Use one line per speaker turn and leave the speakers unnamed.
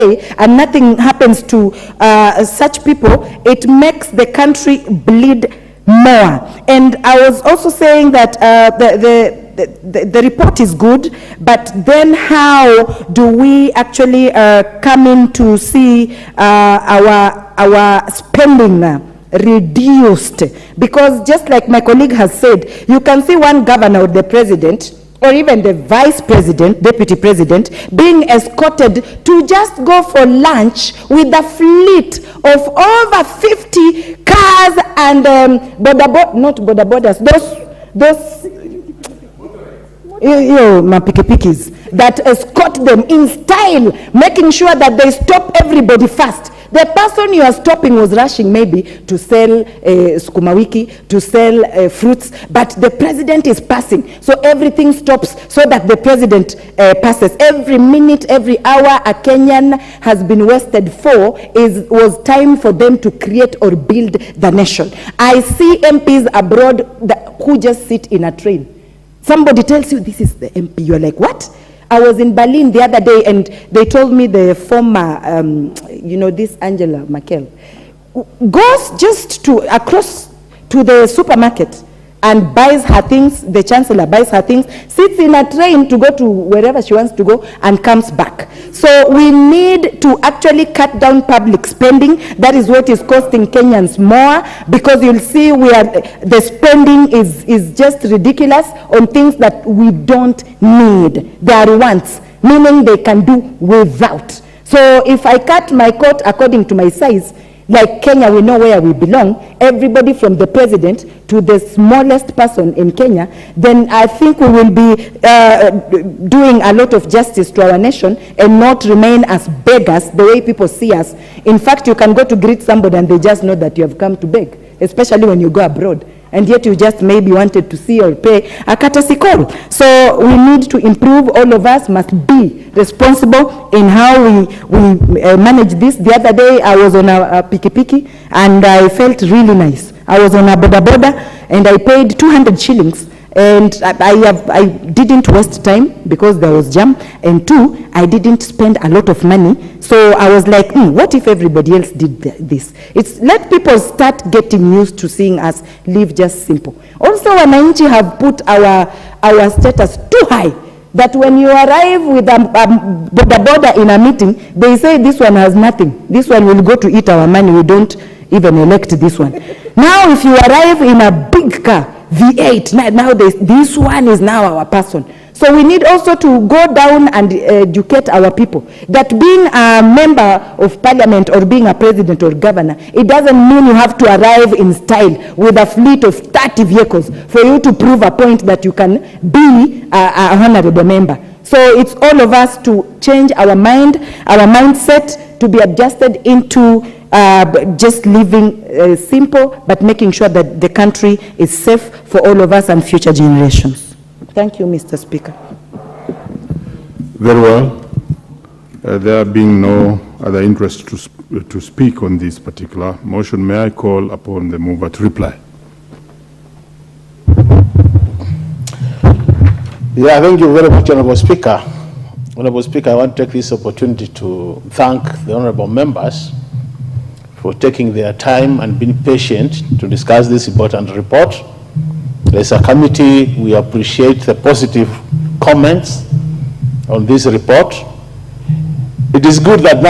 and nothing happens to such people, it makes the country bleed more. And I was also saying that the report is good, but then how do we actually come in to see our spending reduced? Because just like my colleague has said, you can see one governor or the president or even the vice president, deputy president, being escorted to just go for lunch with a fleet of over 50 cars and those mapikipikis that escort them in style, making sure that they stop everybody fast. The person you are stopping was rushing maybe to sell sukuma wiki, to sell fruits, but the president is passing. So everything stops so that the president passes. Every minute, every hour a Kenyan has been wasted for was time for them to create or build the nation. I see MPs abroad who just sit in a train. Somebody tells you this is the MP. You're like, what? I was in Berlin the other day, and they told me the former, this Angela Merkel goes just across to the supermarket and buys her things. The chancellor buys her things, sits in a train to go to wherever she wants to go, and comes back. So we need to actually cut down public spending. That is what is costing Kenyans more, because you'll see the spending is just ridiculous on things that we don't need. They are wants, meaning they can do without. So if I cut my coat according to my size, like Kenya, we know where we belong, everybody from the president to the smallest person in Kenya, then I think we will be doing a lot of justice to our nation and not remain as beggars the way people see us. In fact, you can go to greet somebody and they just know that you have come to beg, especially when you go abroad. And yet you just maybe wanted to see or pay a courtesy call. So we need to improve. All of us must be responsible in how we manage this. The other day I was on a piki and I felt really nice. I was on a boda and I paid 200 shillings. And I didn't waste time because there was jam, and two, I didn't spend a lot of money. So I was like, what if everybody else did this? Let people start getting used to seeing us live just simple. Also, wananchi have put our status too high, that when you arrive with a boda in a meeting, they say this one has nothing. This one will go to eat our money. We don't even elect this one. Now, if you arrive in a big car, V8, now this one is now our person. So we need also to go down and educate our people that being a member of parliament or being a president or governor, it doesn't mean you have to arrive in style with a fleet of 30 vehicles for you to prove a point that you can be a honorable member. So it's all of us to change our mindset to be adjusted into just living simple, but making sure that the country is safe for all of us and future generations. Thank you, Mr. Speaker.
Very well. There being no other interest to speak on this particular motion, may I call upon the mover to reply?
Yeah, thank you very much, Honorable Speaker. Honorable Speaker, I want to take this opportunity to thank the honorable members for taking their time and being patient to discuss this important report. As a committee, we appreciate the positive comments on this report. It is good that now